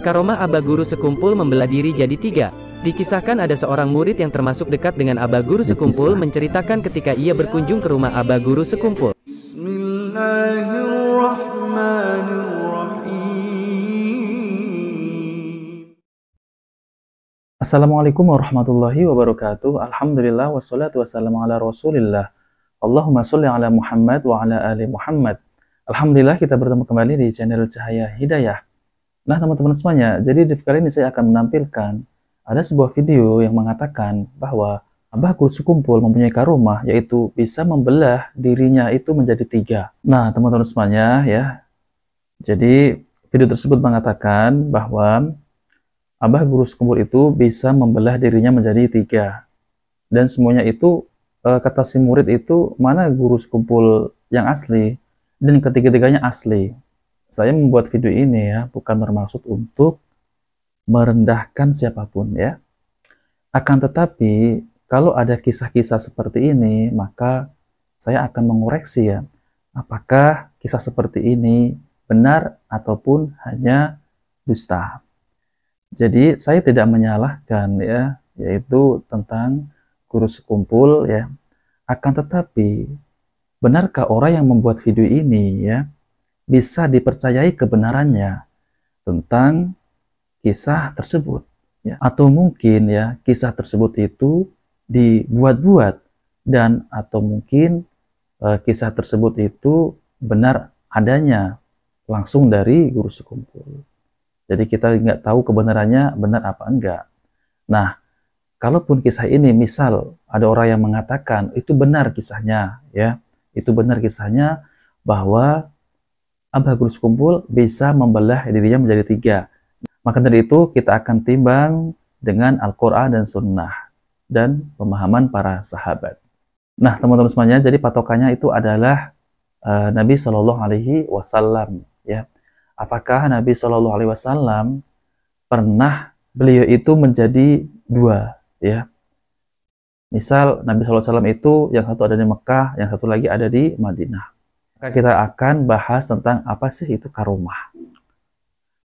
Karomah Abah Guru Sekumpul membelah diri jadi tiga. Dikisahkan ada seorang murid yang termasuk dekat dengan Abah Guru Sekumpul menceritakan ketika ia berkunjung ke rumah Abah Guru Sekumpul. Assalamualaikum warahmatullahi wabarakatuh. Alhamdulillah wassalatu wassalamu ala rasulillah. Allahumma sholli ala Muhammad wa ala ali Muhammad. Alhamdulillah kita bertemu kembali di channel Cahaya Hidayah. Nah teman-teman semuanya, jadi di kali ini saya akan menampilkan ada sebuah video yang mengatakan bahwa Abah Guru Sekumpul mempunyai karomah, yaitu bisa membelah dirinya itu menjadi tiga. Nah teman-teman semuanya ya, jadi video tersebut mengatakan bahwa Abah Guru Sekumpul itu bisa membelah dirinya menjadi tiga. Dan semuanya itu, kata si murid itu, mana Guru Sekumpul yang asli, dan ketiga-tiganya asli. Saya membuat video ini ya, bukan bermaksud untuk merendahkan siapapun ya. Akan tetapi, kalau ada kisah-kisah seperti ini, maka saya akan mengoreksi ya, apakah kisah seperti ini benar ataupun hanya dusta. Jadi saya tidak menyalahkan ya, yaitu tentang Guru Sekumpul ya. Akan tetapi, benarkah orang yang membuat video ini ya bisa dipercayai kebenarannya tentang kisah tersebut ya? Atau mungkin ya kisah tersebut itu dibuat-buat, dan atau mungkin kisah tersebut itu benar adanya langsung dari Guru Sekumpul. Jadi kita nggak tahu kebenarannya benar apa enggak. Nah, kalaupun kisah ini misal ada orang yang mengatakan itu benar kisahnya, ya, itu benar kisahnya bahwa Abah Guru Sekumpul bisa membelah dirinya menjadi tiga. Maka dari itu kita akan timbang dengan Al-Quran dan Sunnah dan pemahaman para sahabat. Nah, teman-teman semuanya, jadi patokannya itu adalah Nabi Shallallahu Alaihi Wasallam, ya. Apakah Nabi Shallallahu Alaihi Wasallam pernah beliau itu menjadi dua, ya? Misal Nabi Shallallahu Alaihi Wasallam itu yang satu ada di Mekah, yang satu lagi ada di Madinah. Maka kita akan bahas tentang apa sih itu karomah.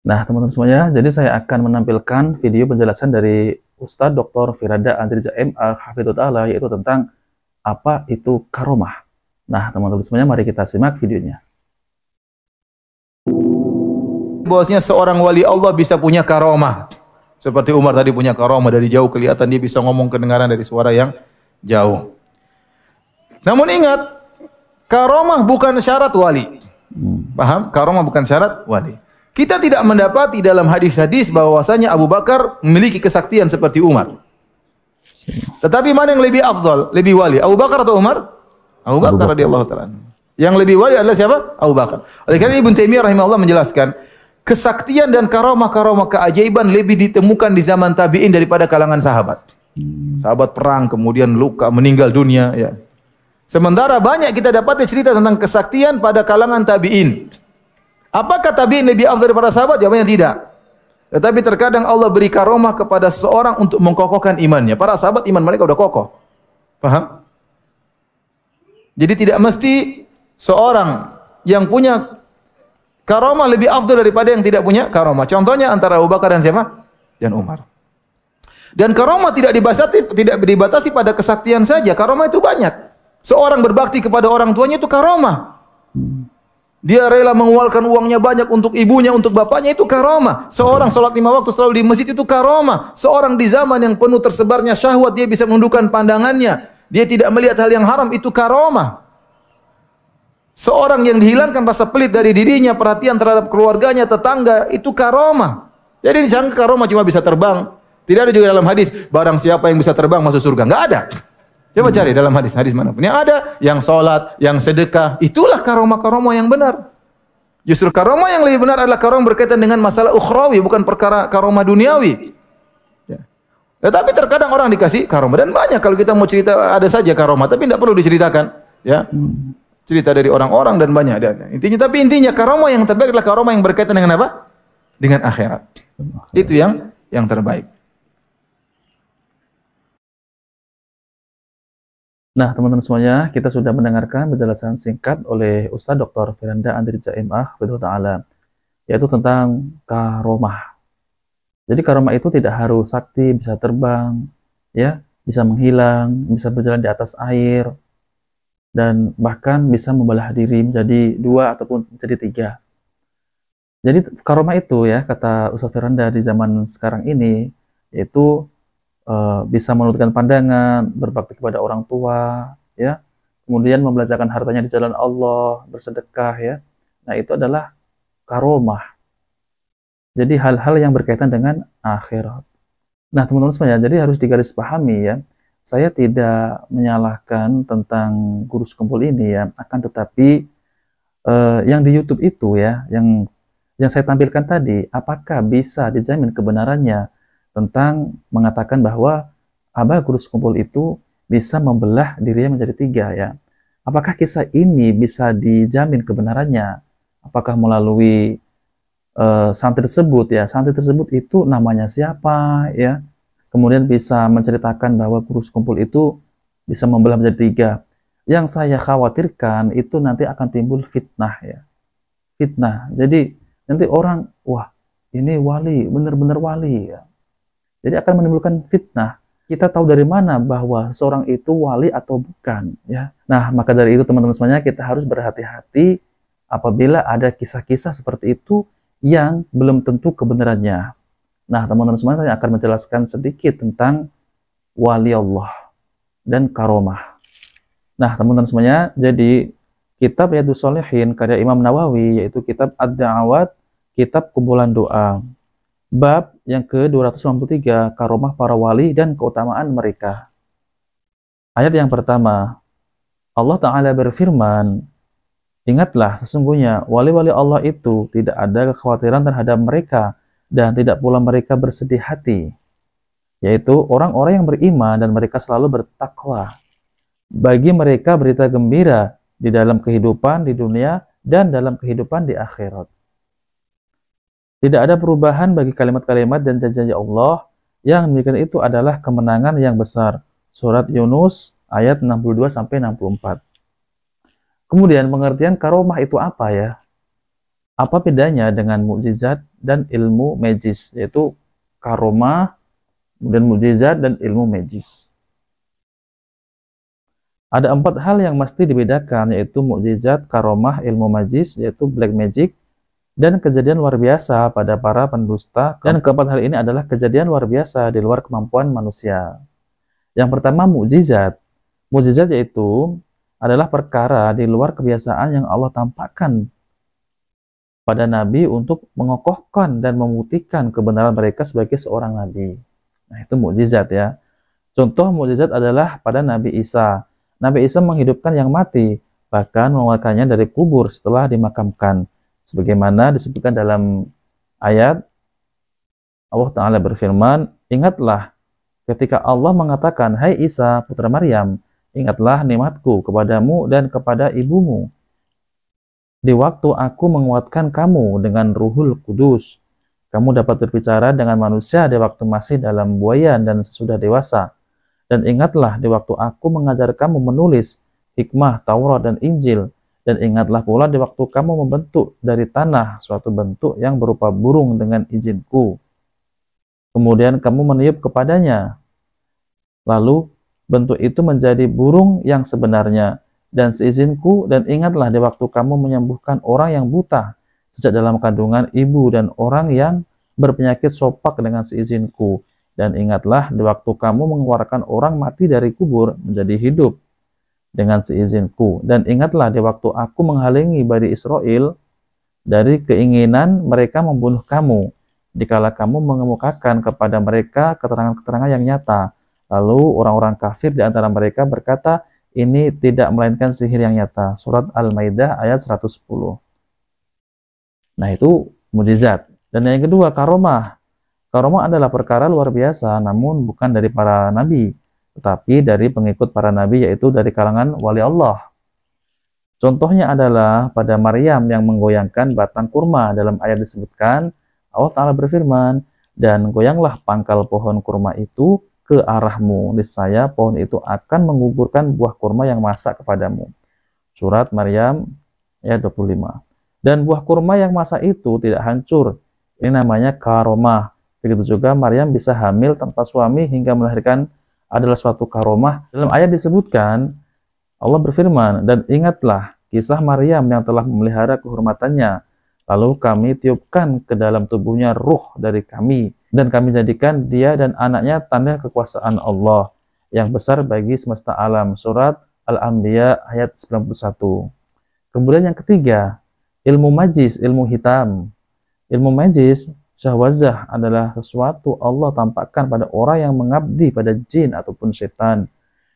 Nah, teman-teman semuanya, jadi saya akan menampilkan video penjelasan dari Ustadz Dr. Firanda Andrija MA Hafidhullah, yaitu tentang apa itu karomah. Nah, teman-teman semuanya, mari kita simak videonya. Bahwasanya seorang wali Allah bisa punya karomah. Seperti Umar tadi punya karomah, dari jauh kelihatan dia bisa ngomong kedengaran dari suara yang jauh. Namun ingat, karomah bukan syarat wali. Paham? Karomah bukan syarat wali. Kita tidak mendapati dalam hadis-hadis bahwasanya Abu Bakar memiliki kesaktian seperti Umar. Tetapi mana yang lebih afdal, lebih wali, Abu Bakar atau Umar? Abu Bakar radhiyallahu ta'ala. Yang lebih wali adalah siapa? Abu Bakar. Oleh karena Ibnu Taimiyah rahimahullah menjelaskan, kesaktian dan karomah-karomah keajaiban lebih ditemukan di zaman tabi'in daripada kalangan sahabat. Sahabat perang, kemudian luka, meninggal dunia. Ya. Sementara banyak kita dapat cerita tentang kesaktian pada kalangan tabi'in. Apakah tabi'in lebih afdal daripada sahabat? Jawabannya tidak. Tetapi terkadang Allah beri karomah kepada seseorang untuk mengkokohkan imannya. Para sahabat iman mereka sudah kokoh. Paham? Jadi tidak mesti seorang yang punya karomah lebih afdal daripada yang tidak punya karomah. Contohnya antara Abu Bakar dan siapa? Dan Umar. Dan karomah tidak dibatasi pada kesaktian saja. Karomah itu banyak. Seorang berbakti kepada orang tuanya itu karomah. Dia rela mengeluarkan uangnya banyak untuk ibunya, untuk bapaknya, itu karomah. Seorang sholat 5 waktu selalu di masjid itu karomah. Seorang di zaman yang penuh tersebarnya syahwat, dia bisa menundukkan pandangannya. Dia tidak melihat hal yang haram, itu karomah. Seorang yang dihilangkan rasa pelit dari dirinya, perhatian terhadap keluarganya, tetangga, itu karomah. Jadi jangan karomah cuma bisa terbang. Tidak ada juga dalam hadis, barang siapa yang bisa terbang masuk surga. Enggak ada. Coba cari dalam hadis manapun. Yang ada, yang sholat, yang sedekah, itulah karomah-karomah yang benar. Justru karomah yang lebih benar adalah karomah berkaitan dengan masalah ukhrawi, bukan perkara karomah duniawi. Ya. Tetapi terkadang orang dikasih karomah, dan banyak kalau kita mau cerita ada saja karomah, tapi tidak perlu diceritakan. Ya. Cerita dari orang-orang dan banyak ada. Intinya karomah yang terbaik adalah karomah yang berkaitan dengan apa? Dengan akhirat. Itu yang terbaik. Nah, teman-teman semuanya, kita sudah mendengarkan penjelasan singkat oleh Ustadz Dr. Firanda Andrija MA Hafidhullah Ta'ala, yaitu tentang karomah. Jadi karomah itu tidak harus sakti, bisa terbang, ya, bisa menghilang, bisa berjalan di atas air, dan bahkan bisa membelah diri menjadi dua ataupun menjadi tiga. Jadi karomah itu ya, kata Ustaz Firanda di zaman sekarang ini, yaitu bisa meluruskan pandangan, berbakti kepada orang tua, ya, kemudian membelanjakan hartanya di jalan Allah, bersedekah, ya. Nah, itu adalah karomah. Jadi hal-hal yang berkaitan dengan akhirat. Nah, teman-teman semuanya, jadi harus digarispahami ya. Saya tidak menyalahkan tentang guru sekumpul ini ya, akan tetapi yang di YouTube itu ya, yang saya tampilkan tadi, apakah bisa dijamin kebenarannya tentang mengatakan bahwa Aba guru sekumpul itu bisa membelah dirinya menjadi tiga ya? Apakah kisah ini bisa dijamin kebenarannya? Apakah melalui santri tersebut ya? Santri tersebut itu namanya siapa ya? Kemudian bisa menceritakan bahwa guru sekumpul itu bisa membelah menjadi tiga. Yang saya khawatirkan itu nanti akan timbul fitnah ya. Fitnah. Jadi nanti orang, wah ini wali, benar-benar wali ya. Jadi akan menimbulkan fitnah. Kita tahu dari mana bahwa seorang itu wali atau bukan ya. Nah, maka dari itu teman-teman semuanya kita harus berhati-hati apabila ada kisah-kisah seperti itu yang belum tentu kebenarannya. Nah, teman-teman semuanya saya akan menjelaskan sedikit tentang wali Allah dan karomah. Nah, teman-teman semuanya, jadi kitab Riyadhus Shalihin karya Imam Nawawi yaitu kitab Ad-Da'awat, kitab kumpulan doa. Bab yang ke-293, karomah para wali dan keutamaan mereka. Ayat yang pertama, Allah Ta'ala berfirman, ingatlah sesungguhnya wali-wali Allah itu tidak ada kekhawatiran terhadap mereka dan tidak pula mereka bersedih hati, yaitu orang-orang yang beriman dan mereka selalu bertakwa. Bagi mereka berita gembira di dalam kehidupan di dunia dan dalam kehidupan di akhirat. Tidak ada perubahan bagi kalimat-kalimat dan janji Allah, yang demikian itu adalah kemenangan yang besar. Surat Yunus ayat 62-64. Kemudian pengertian karomah itu apa ya? Apa bedanya dengan mukjizat dan ilmu magis? Yaitu karomah, kemudian mukjizat dan ilmu magis. Ada 4 hal yang mesti dibedakan, yaitu mukjizat, karomah, ilmu magis, yaitu black magic, dan kejadian luar biasa pada para pendusta. Dan keempat hal ini adalah kejadian luar biasa di luar kemampuan manusia. Yang pertama, mukjizat. Mukjizat yaitu adalah perkara di luar kebiasaan yang Allah tampakkan pada Nabi untuk mengokohkan dan membuktikan kebenaran mereka sebagai seorang Nabi. Nah, itu mukjizat ya. Contoh mukjizat adalah pada Nabi Isa. Nabi Isa menghidupkan yang mati, bahkan mengeluarkannya dari kubur setelah dimakamkan. Sebagaimana disebutkan dalam ayat, Allah Ta'ala berfirman, ingatlah ketika Allah mengatakan, hai Isa putra Maryam, ingatlah nikmatku kepadamu dan kepada ibumu. Di waktu aku menguatkan kamu dengan Ruhul Kudus, kamu dapat berbicara dengan manusia di waktu masih dalam buayan dan sesudah dewasa. Dan ingatlah di waktu aku mengajar kamu menulis hikmah, Taurat, dan Injil. Dan ingatlah pula di waktu kamu membentuk dari tanah suatu bentuk yang berupa burung dengan izinku. Kemudian kamu meniup kepadanya. Lalu bentuk itu menjadi burung yang sebenarnya dan seizinku. Dan ingatlah di waktu kamu menyembuhkan orang yang buta sejak dalam kandungan ibu dan orang yang berpenyakit sopak dengan seizinku. Dan ingatlah di waktu kamu mengeluarkan orang mati dari kubur menjadi hidup dengan seizinku. Dan ingatlah di waktu aku menghalangi Bani Israel dari keinginan mereka membunuh kamu, dikala kamu mengemukakan kepada mereka keterangan-keterangan yang nyata. Lalu orang-orang kafir di antara mereka berkata, ini tidak melainkan sihir yang nyata. Surat Al-Maidah ayat 110. Nah, itu mukjizat. Dan yang kedua, karomah. Karomah adalah perkara luar biasa, namun bukan dari para nabi, tetapi dari pengikut para nabi, yaitu dari kalangan wali Allah. Contohnya adalah pada Maryam yang menggoyangkan batang kurma. Dalam ayat disebutkan, Allah Ta'ala berfirman, dan goyanglah pangkal pohon kurma itu ke arahmu, niscaya pohon itu akan menggugurkan buah kurma yang masak kepadamu. Surat Maryam ayat 25. Dan buah kurma yang masak itu tidak hancur. Ini namanya karomah, Begitu juga Maryam bisa hamil tanpa suami hingga melahirkan adalah suatu karomah. Dalam ayat disebutkan, Allah berfirman, dan ingatlah kisah Maryam yang telah memelihara kehormatannya. Lalu kami tiupkan ke dalam tubuhnya ruh dari kami, dan kami jadikan dia dan anaknya tanda kekuasaan Allah yang besar bagi semesta alam. Surat Al-Anbiya ayat 91. Kemudian yang ketiga, ilmu majis, ilmu hitam. Ilmu majis, syahwazah adalah sesuatu Allah tampakkan pada orang yang mengabdi pada jin ataupun setan.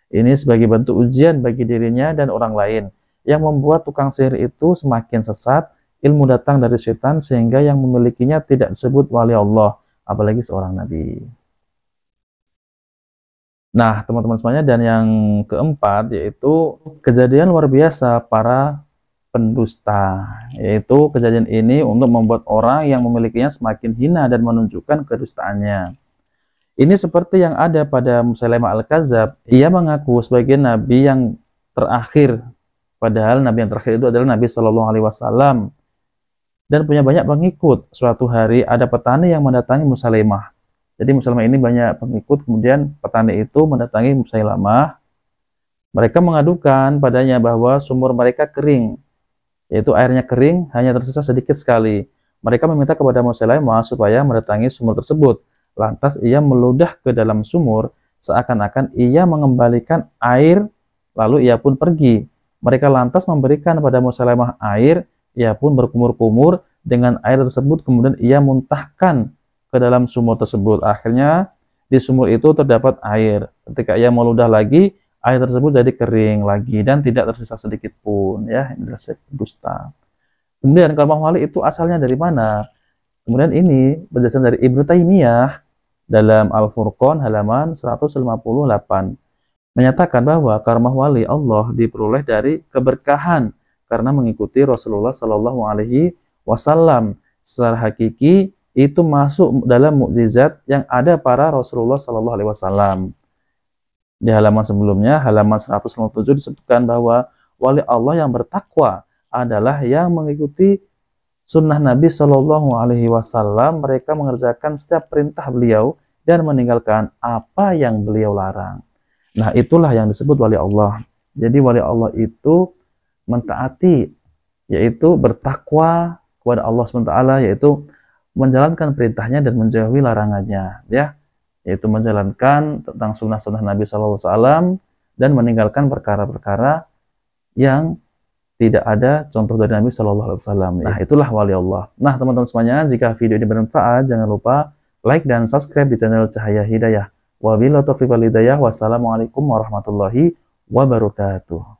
Ini sebagai bentuk ujian bagi dirinya dan orang lain. Yang membuat tukang sihir itu semakin sesat, ilmu datang dari setan sehingga yang memilikinya tidak disebut wali Allah, apalagi seorang nabi. Nah, teman-teman semuanya, dan yang keempat yaitu kejadian luar biasa para pendusta, yaitu kejadian ini untuk membuat orang yang memilikinya semakin hina dan menunjukkan kedustaannya. Ini seperti yang ada pada Musailamah Al-Kadzab. Ia mengaku sebagai nabi yang terakhir, padahal nabi yang terakhir itu adalah Nabi Shallallahu Alaihi Wasallam dan punya banyak pengikut. Suatu hari ada petani yang mendatangi Musailamah. Jadi Musailamah ini banyak pengikut, kemudian petani itu mendatangi Musailamah. Mereka mengadukan padanya bahwa sumur mereka kering, yaitu airnya kering, hanya tersisa sedikit sekali. Mereka meminta kepada Musailamah supaya mendatangi sumur tersebut. Lantas ia meludah ke dalam sumur, seakan-akan ia mengembalikan air, lalu ia pun pergi. Mereka lantas memberikan pada Musailamah air, ia pun berkumur-kumur dengan air tersebut, kemudian ia muntahkan ke dalam sumur tersebut. Akhirnya di sumur itu terdapat air. Ketika ia meludah lagi, air tersebut jadi kering lagi dan tidak tersisa sedikit pun. Ya, ini adalah dusta. Kemudian karamah wali itu asalnya dari mana? Kemudian ini berdasarkan dari Ibnu Taimiyah dalam Al-Furqan halaman 158 menyatakan bahwa karamah wali Allah diperoleh dari keberkahan karena mengikuti Rasulullah Shallallahu Alaihi Wasallam. Secara hakiki itu masuk dalam mukjizat yang ada para Rasulullah Shallallahu Alaihi Wasallam. Di halaman sebelumnya, halaman 157 disebutkan bahwa wali Allah yang bertakwa adalah yang mengikuti sunnah Nabi Shallallahu Alaihi Wasallam. Mereka mengerjakan setiap perintah beliau dan meninggalkan apa yang beliau larang. Nah, itulah yang disebut wali Allah. Jadi wali Allah itu mentaati, yaitu bertakwa kepada Allah SWT, yaitu menjalankan perintahnya dan menjauhi larangannya, ya, yaitu menjalankan tentang sunnah-sunnah Nabi SAW dan meninggalkan perkara-perkara yang tidak ada contoh dari Nabi SAW. Nah, itulah wali Allah. Nah, teman-teman semuanya, jika video ini bermanfaat, jangan lupa like dan subscribe di channel Cahaya Hidayah. Wabillahi taufiq wal hidayah. Wassalamualaikum warahmatullahi wabarakatuh.